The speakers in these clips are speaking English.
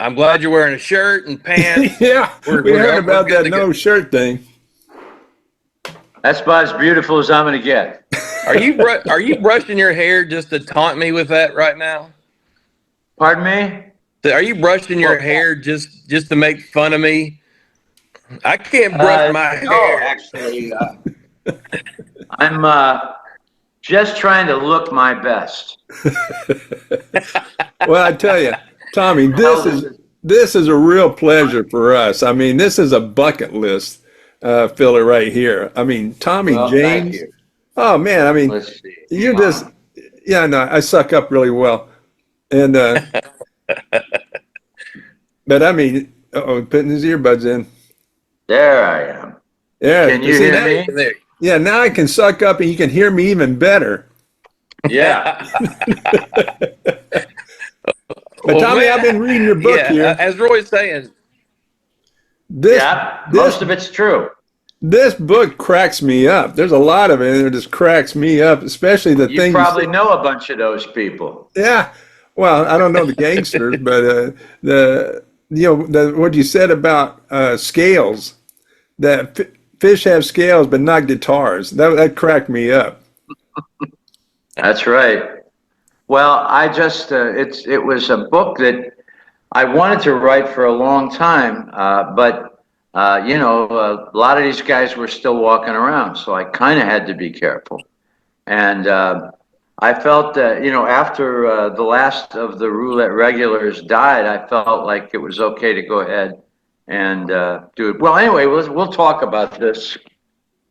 I'm glad you're wearing a shirt and pants. Yeah, we heard We're about good that to no go. shirt thing. That's about as beautiful as I'm going to get. Are you brushing your hair just to taunt me with that right now? Pardon me? Are you brushing your Well, hair just to make fun of me? I can't brush my no, hair. actually, I'm just trying to look my best. Well, I tell you, Tommy, this is a real pleasure for us. I mean, this is a bucket list filler right here. I mean, Tommy Well, thank James. you. Oh man, I mean, Let's see. you Come just on. yeah, no, I suck up really well, and but I mean, oh, putting his earbuds in. There I am. Yeah, Can you see hear now, me? There. yeah, now I can suck up and you can hear me even better. Yeah. But Well, Tommy, I've man, been reading your book yeah. here. As Roy's saying, This Yeah. this Most of it's true. this book cracks me up. There's a lot of it, and it just cracks me up, especially the You thing you said. probably know a bunch of those people. Yeah, well, I don't know the gangsters, but the what you said about scales, that fish have scales but not guitars. That cracked me up. That's right. Well, I just it was a book that I wanted to write for a long time, but a lot of these guys were still walking around, so I kind of had to be careful. And I felt that after the last of the roulette regulars died, I felt like it was okay to go ahead and do it. Well, anyway, we'll talk about this,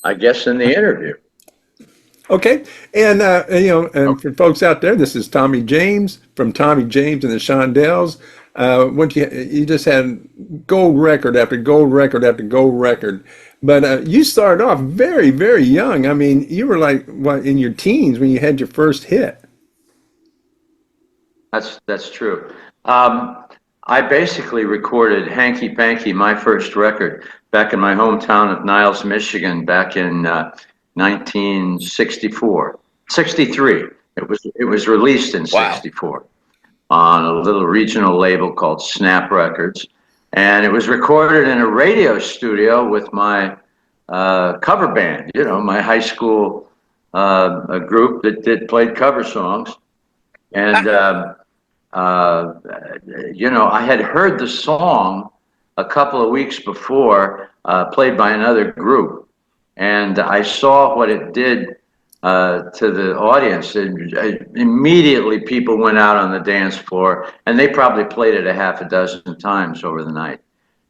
I guess, in the interview. Okay, and and for folks out there, this is Tommy James from Tommy James and the Shondells. What you just had gold record after gold record after gold record, but you started off very very young. I mean, you were like what in your teens when you had your first hit. That's true. I basically recorded Hanky Panky, my first record, back in my hometown of Niles, Michigan, back in 1964, 63. It was released in wow. 64 on a little regional label called Snap Records, and it was recorded in a radio studio with my cover band. My high school a group that played cover songs, and. I had heard the song a couple of weeks before, played by another group, and I saw what it did to the audience. And immediately, people went out on the dance floor, and they probably played it a half a dozen times over the night.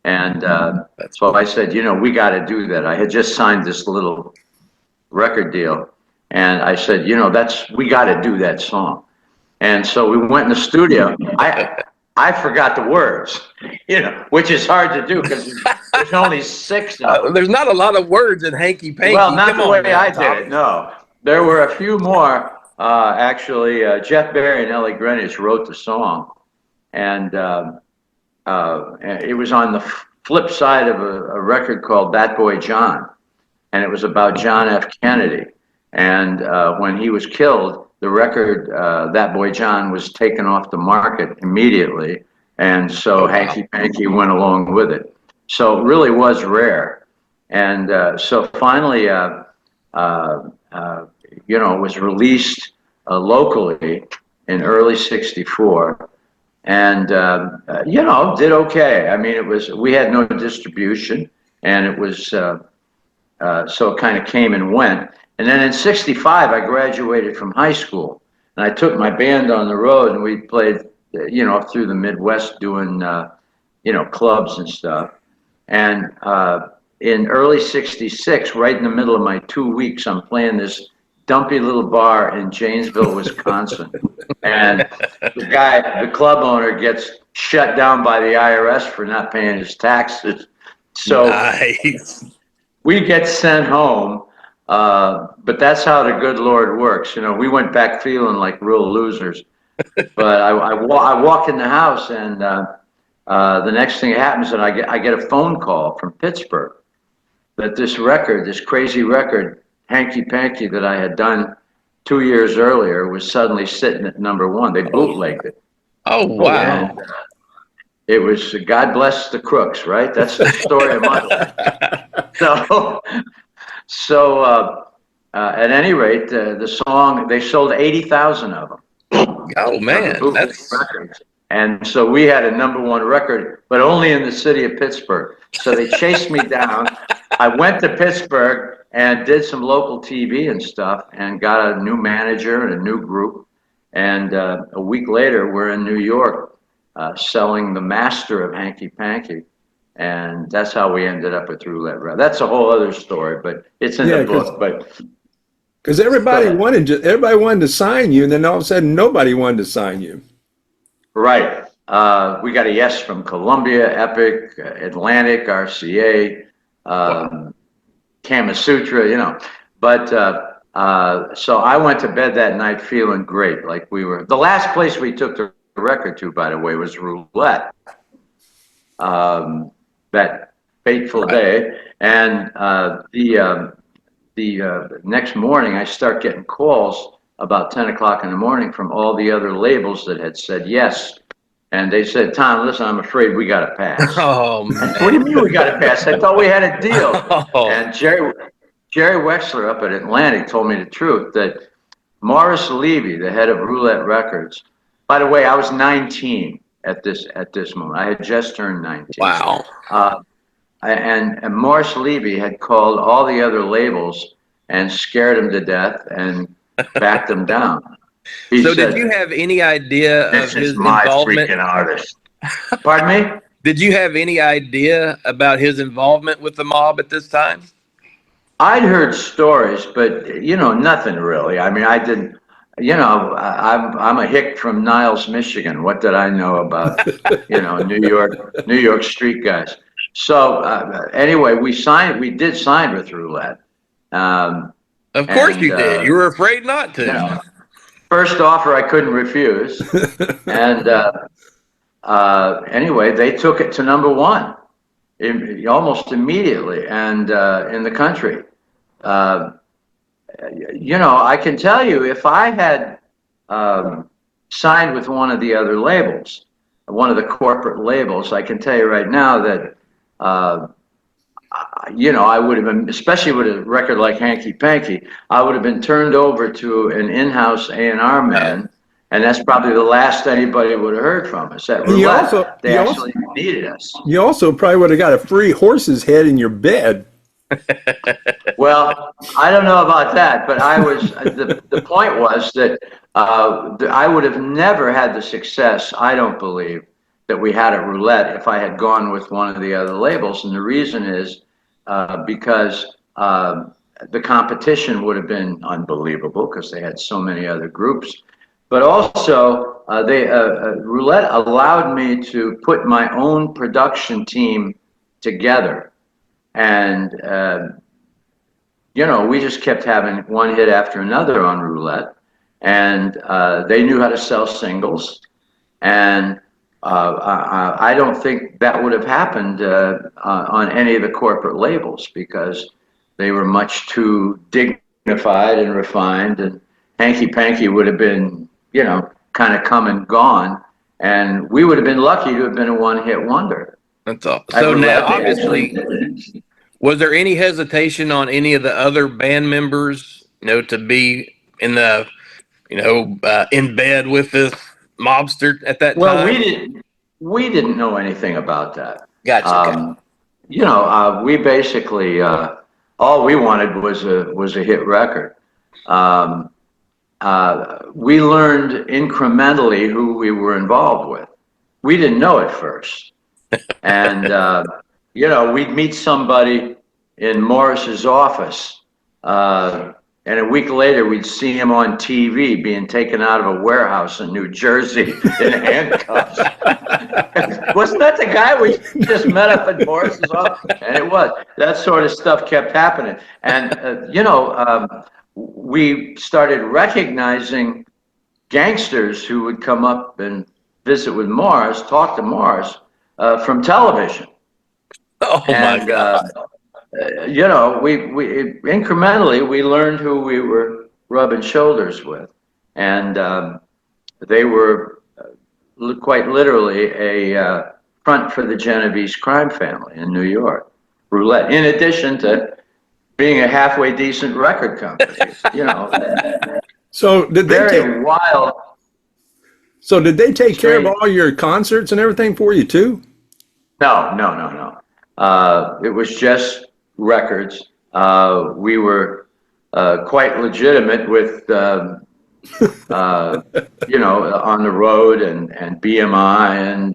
And That's so I cool. said, we got to do that. I had just signed this little record deal, and I said, we got to do that song. And so we went in the studio. I forgot the words, which is hard to do because there's only six of them. There's not a lot of words in hanky Well, panky. not Come the on way now, I did it. Tommy. No, there were a few more. Actually, Jeff Berry and Ellie Greenwich wrote the song, and it was on the flip side of a record called That Boy John, and it was about John F. Kennedy. And when he was killed, the record That Boy John was taken off the market immediately, and so Oh wow. Hanky Panky went along with it. So it really was rare, and so finally, it was released locally in early '64, and did okay. I mean, we had no distribution, and it was so it kind of came and went. And then in '65, I graduated from high school, and I took my band on the road, and we played, through the Midwest doing, clubs and stuff. And in early '66, right in the middle of my 2 weeks, I'm playing this dumpy little bar in Janesville, Wisconsin. And the club owner gets shut down by the IRS for not paying his taxes. So Nice. we get sent home, but that's how the good Lord works. We went back feeling like real losers. But I walk in the house, and the next thing that happens, and I get a phone call from Pittsburgh that this crazy record, Hanky Panky, that I had done 2 years earlier, was suddenly sitting at number one. They Oh, bootlegged it. oh Oh And wow. wow. it was God bless the crooks, right? That's the story of my life. So at any rate, the song, they sold 80,000 of them. Oh Of the man, bootleg that's records. And so we had a #1 record, but only in the city of Pittsburgh. So they chased me down. I went to Pittsburgh and did some local TV and stuff and got a new manager and a new group. And a week later, we're in New York selling the master of Hanky Panky. And that's how we ended up with Roulette Records. That's a whole other story, but it's in the book. Because everybody wanted to sign you, and then all of a sudden nobody wanted to sign you. Right. We got a yes from Columbia, Epic, Atlantic, RCA, Kama Sutra, you know. But so I went to bed that night feeling great. Like we were, the last place we took the record to, by the way, was Roulette. That fateful day. And the next morning, I start getting calls about 10 o'clock in the morning from all the other labels that had said yes. And they said, Tom, listen, I'm afraid we got to pass. oh man. What do you mean we got to pass? I thought we had a deal. Oh. And Jerry Wexler up at Atlantic told me the truth, that Morris Levy, the head of Roulette Records, by the way, I was 19 at this moment. I had just turned 19. Wow. And Morris Levy had called all the other labels and scared them to death and backed them down. He So said, did you have any idea of "This his is my involvement? freaking artist." Pardon me? Did you have any idea about his involvement with the mob at this time? I'd heard stories, but you know, nothing really. I mean, I didn't. You know, I'm a hick from Niles, Michigan. What did I know about New York street guys? So anyway, we did sign with Roulette. Of course you did. You were afraid not to. You know, first offer I couldn't refuse, and anyway, they took it to #1 almost immediately, and in the country. You know, I can tell you, if I had signed with one of the other labels, one of the corporate labels, I can tell you right now that, you know, I would have been, especially with a record like Hanky Panky, I would have been turned over to an in-house A&R man, and that's probably the last anybody would have heard from us. At Roulette, they actually needed us. You also probably would have got a free horse's head in your bed. Well, I don't know about that, but I was, the point was that I would have never had the success, I don't believe, that we had at Roulette if I had gone with one of the other labels. And the reason is because the competition would have been unbelievable because they had so many other groups. But also, Roulette allowed me to put my own production team together. And, you know, we just kept having one hit after another on Roulette. And they knew how to sell singles. And I don't think that would have happened on any of the corporate labels because they were much too dignified and refined. And Hanky Panky would have been, you know, kind of come and gone. And we would have been lucky to have been a one-hit wonder. That's all. So now, obviously, was there any hesitation on any of the other band members, you know, to be in the, you know, in bed with this mobster at that time? Well, we didn't know anything about that. Gotcha. Okay. You know, we basically all we wanted was a hit record. We learned incrementally who we were involved with. We didn't know at first. And, you know, we'd meet somebody in Morris's office, and a week later we'd see him on TV being taken out of a warehouse in New Jersey in handcuffs. Wasn't that the guy we just met up at Morris's office? And it was. That sort of stuff kept happening. And, you know, we started recognizing gangsters who would come up and visit with Morris, talk to Morris, from television. Oh my God. You know, we incrementally we learned who we were rubbing shoulders with, and they were quite literally front for the Genovese crime family in New York, Roulette, in addition to being a halfway decent record company, you know. So did they take Very wild. so did they take care of Strange. all your concerts and everything for you too? No, no, no, no. It was just records. We were quite legitimate with, you know, on the road and BMI and,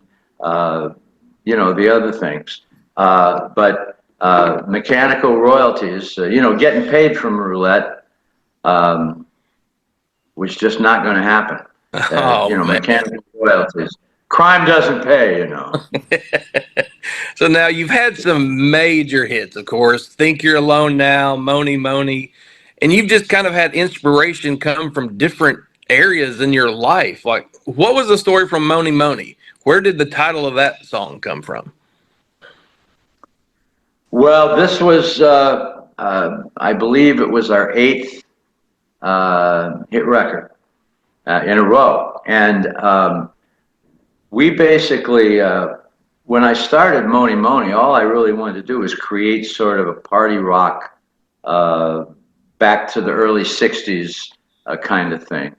you know, the other things. But mechanical royalties, you know, getting paid from Roulette was just not going to happen. Oh, You know, man. mechanical royalties. Crime doesn't pay, you know. So now you've had some major hits, of course. Think You're Alone Now, Mony Mony, and you've just kind of had inspiration come from different areas in your life. Like, what was the story from Mony Mony? Where did the title of that song come from? Well, this was, I believe it was our eighth hit record in a row. And we basically, when I started Mony Mony, all I really wanted to do was create sort of a party rock, back to the early 60s kind of thing.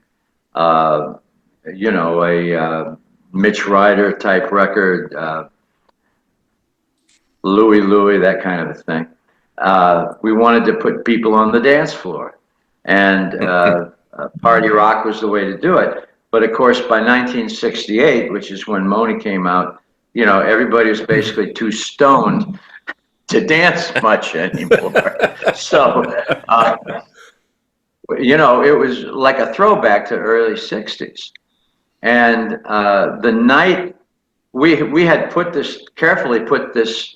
You know, a Mitch Ryder type record, Louie Louie, that kind of a thing. We wanted to put people on the dance floor, and party rock was the way to do it. But of course, by 1968, which is when Mony came out, you know, everybody was basically too stoned to dance much anymore. So, you know, it was like a throwback to early 60s. And the night we had carefully put this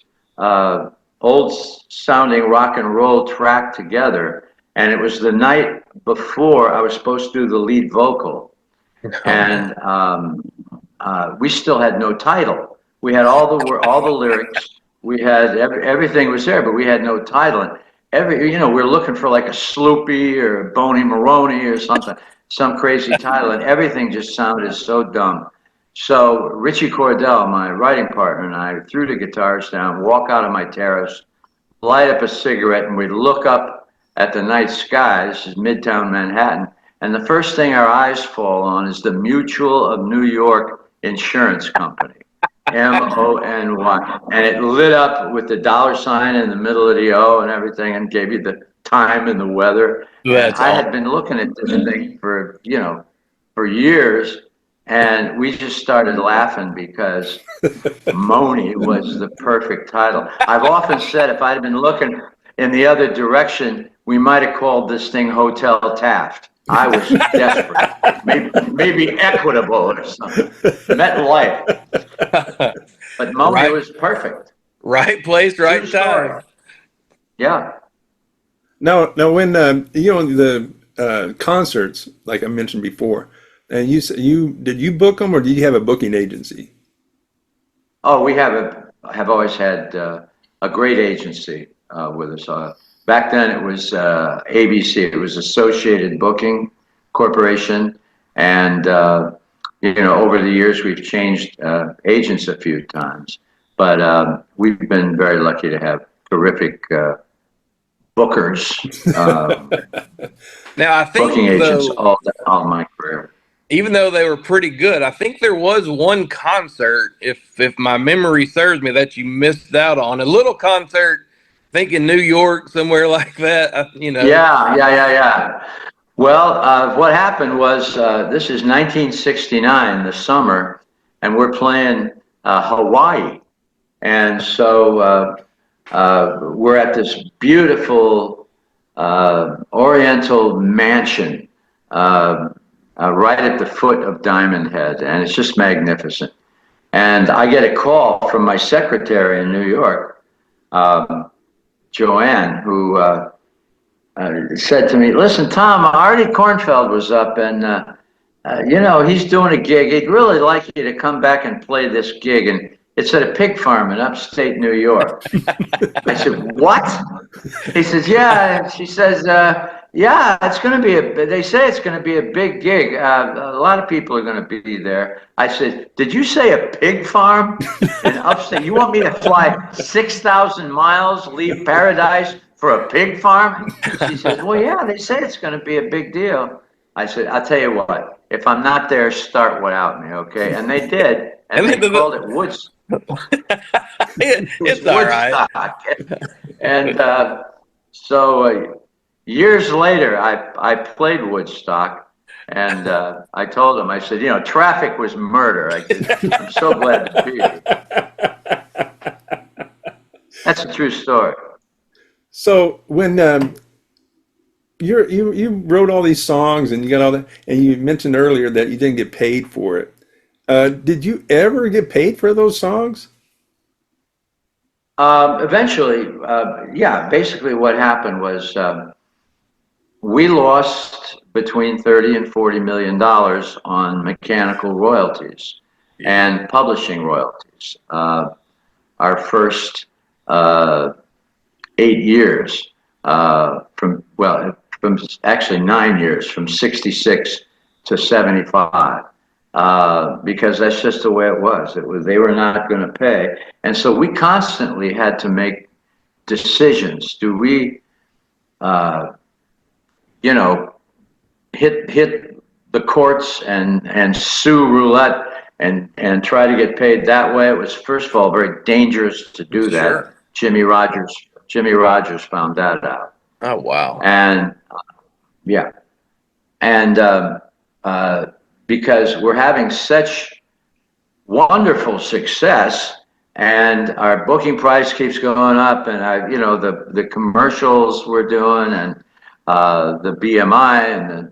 old sounding rock and roll track together, and it was the night before I was supposed to do the lead vocal, and we still had no title. We had all the lyrics, we had everything was there, but we had no title. And you know, we were looking for like a Sloopy or a Boney Maroney or something, some crazy title, and everything just sounded so dumb. So Richie Cordell, my writing partner, and I threw the guitars down, walk out of my terrace, light up a cigarette, and we'd look up at the night sky. This is Midtown Manhattan. And the first thing our eyes fall on is the Mutual of New York Insurance Company, MONY. And it lit up with the $sign in the middle of the O and everything, and gave you the time and the weather. That's I had been looking at this thing for, you know, for years. And we just started laughing because Mony was the perfect title. I've often said if I'd been looking in the other direction, we might have called this thing Hotel Taft. I was desperate, maybe Equitable or something, MetLife. But Mony Right. was perfect. Right place, right True story. time. Yeah. Now when you know the concerts, like I mentioned before, and did you book them or did you have a booking agency? Oh, we have always had a great agency with us. Back then it was ABC. It was Associated Booking Corporation, and you know, over the years we've changed agents a few times, but we've been very lucky to have terrific bookers, Now, I think booking agents though, all my career. even though they were pretty good, I think there was one concert, if my memory serves me, that you missed out on. A little concert, I think in New York, somewhere like that. You know. Yeah. Well, what happened was this is 1969, the summer, and we're playing Hawaii. And so we're at this beautiful Oriental mansion right at the foot of Diamond Head, and it's just magnificent. And I get a call from my secretary in New York, Joanne, who said to me, "Listen, Tom, Artie Kornfeld was up, and you know, he's doing a gig. He'd really like you to come back and play this gig." And It's at a pig farm in upstate New York. I said, what? He says, yeah. And she says, yeah, it's going to be they say it's going to be a big gig. A lot of people are going to be there. I said, did you say a pig farm in upstate? You want me to fly 6,000 miles, leave paradise for a pig farm? She says, well, yeah, they say it's going to be a big deal. I said, I'll tell you what, if I'm not there, start without me, okay? And they did, and they called it Woodstock. It's all right. And so years later, I played Woodstock, and I told him, I said, you know, traffic was murder. I'm so glad to be here. That's a true story. So when you wrote all these songs and you got all that, and you mentioned earlier that you didn't get paid for it. Did you ever get paid for those songs? Eventually, yeah, basically what happened was we lost between 30 and 40 million dollars on mechanical royalties and publishing royalties. Our first 8 years from actually 9 years, from 66 to 75. Because that's just the way it was. They were not going to pay, and so we constantly had to make decisions. Do we, you know, hit the courts and sue Roulette and try to get paid that way? It was, first of all, very dangerous to do that. Sure. Jimmy Rogers found that out. Oh, wow. And yeah, and because we're having such wonderful success, and our booking price keeps going up, and you know, the commercials we're doing, and the BMI, and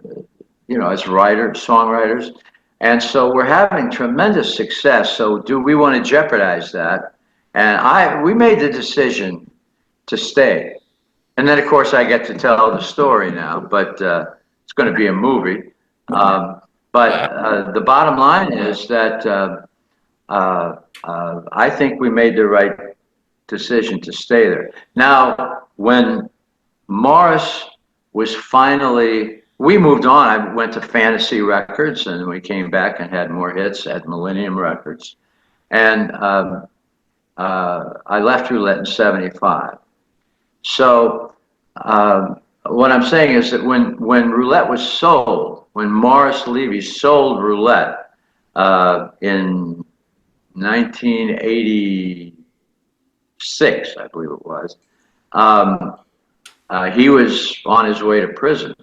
you know, as songwriters, and so we're having tremendous success. So do we want to jeopardize that? And we made the decision to stay. And then, of course, I get to tell the story now, but it's going to be a movie. But the bottom line is that I think we made the right decision to stay there. Now, when Morris was finally, we moved on. I went to Fantasy Records, and we came back and had more hits at Millennium Records. And I left Roulette in 75. So what I'm saying is that when Roulette was sold, when Morris Levy sold Roulette in 1986, I believe it was, he was on his way to prison.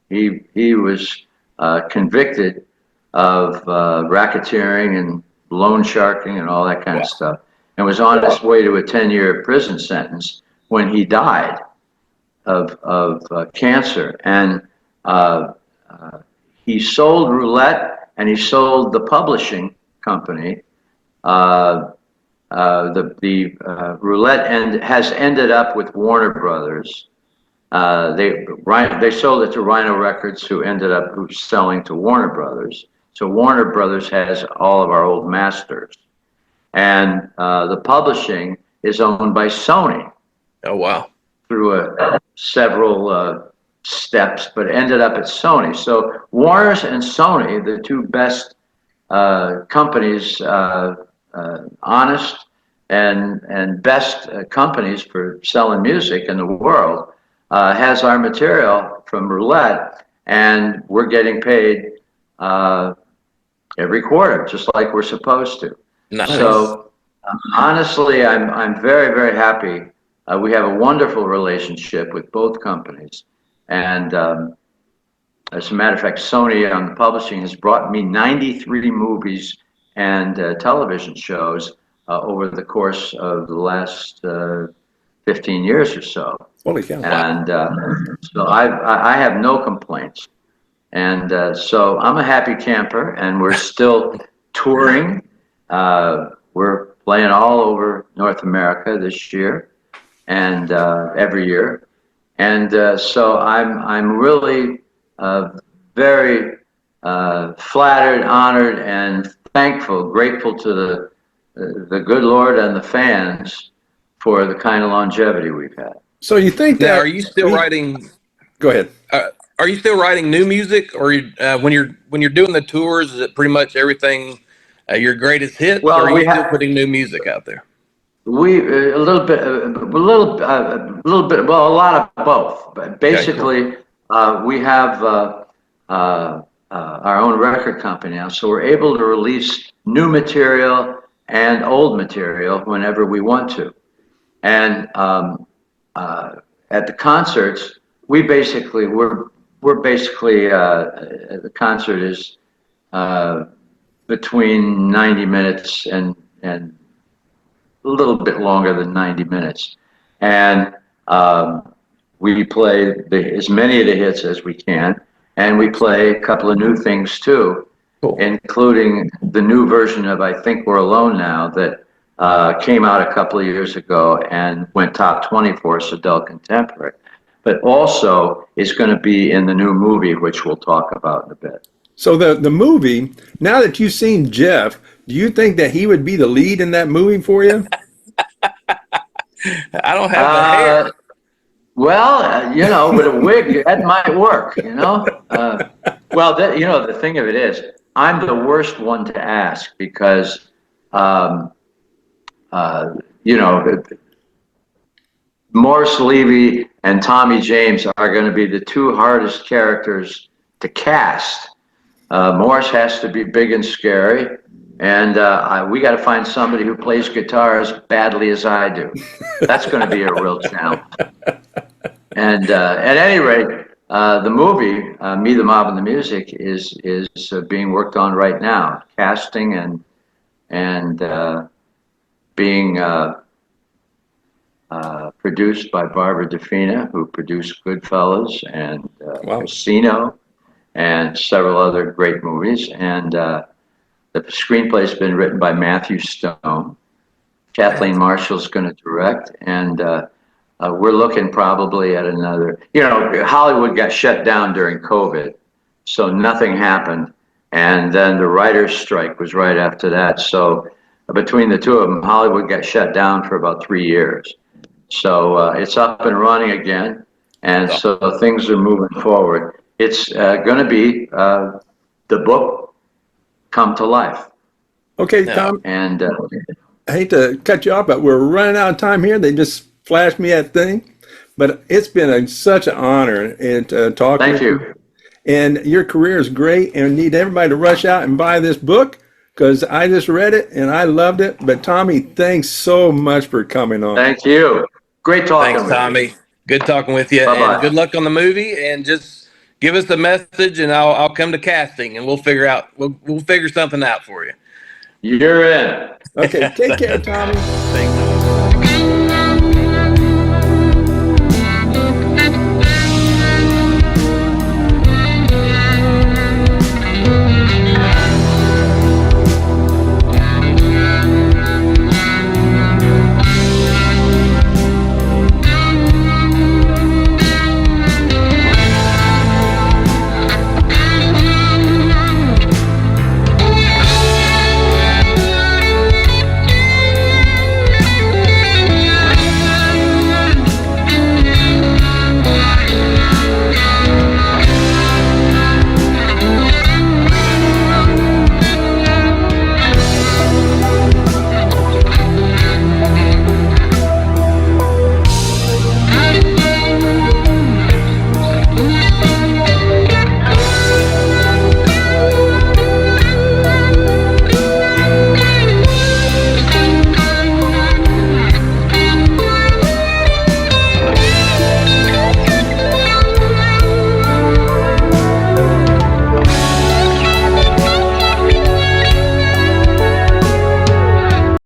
He was convicted of racketeering and loan sharking and all that kind of stuff, and was on his way to a 10-year prison sentence when he died of cancer. And he sold Roulette, and he sold the publishing company. Roulette has ended up with Warner Brothers. They sold it to Rhino Records, who ended up selling to Warner Brothers. So Warner Brothers has all of our old masters, and the publishing is owned by Sony. Oh, wow. Through several steps, but ended up at Sony. So Warner's and Sony, the two best companies, honest and best companies for selling music in the world, has our material from Roulette, and we're getting paid every quarter, just like we're supposed to. Nice. So honestly, I'm very, very happy. We have a wonderful relationship with both companies, and as a matter of fact, Sony on the publishing has brought me 93 movies and television shows over the course of the last 15 years or so. Holy cow. And so I have no complaints. And so I'm a happy camper, and we're still touring. We're playing all over North America this year and every year. And so I'm really very flattered, honored, and thankful, grateful to the good Lord and the fans for the kind of longevity we've had. So you think Now, that? are you still writing? Go ahead. Are you still writing new music, or when you're doing the tours, is it pretty much everything your greatest hits, Well, or are we you still have putting new music out there? we a little bit, well, a lot of both. But Okay, cool. basically, we have our own record company now, so we're able to release new material and old material whenever we want to. And at the concerts, we're basically the concert is between 90 minutes and a little bit longer than 90 minutes, and we play as many of the hits as we can, and we play a couple of new things too, Cool. including the new version of "I Think We're Alone Now" that came out a couple of years ago and went top 20 for us, Adele Contemporary, but also is going to be in the new movie, which we'll talk about in a bit. So the movie. Now that you've seen Jeff, do you think that he would be the lead in that movie for you? I don't have the hair. Well, with a wig, that might work, well, the thing of it is, I'm the worst one to ask because, Morris Levy and Tommy James are going to be the two hardest characters to cast. Morris has to be big and scary, and we got to find somebody who plays guitar as badly as I do. That's going to be a real challenge. And at any rate, the movie "Me, the Mob, and the Music" is being worked on right now, casting and being produced by Barbara DeFina, who produced Goodfellas and Wow. Casino and several other great movies. And the screenplay's been written by Matthew Stone. Kathleen Marshall's going to direct, and we're looking probably at another. Hollywood got shut down during COVID, so nothing happened. And then the writer's strike was right after that. So between the two of them, Hollywood got shut down for about 3 years. So it's up and running again, and so things are moving forward. It's going to be the book come to life. Okay, No. Tom. And I hate to cut you off, but we're running out of time here. They just flashed me that thing, but it's been such an honor and talking. thank with you. And your career is great, and need everybody to rush out and buy this book because I just read it and I loved it. But Tommy, thanks so much for coming on. Thank you. Great talking Thanks, with you. Tommy. Good talking with you, Bye-bye. and good luck on the movie. And just give us a message, and I'll come to casting, and we'll figure something out for you. You're in. Okay, take care, Tommy. Thanks.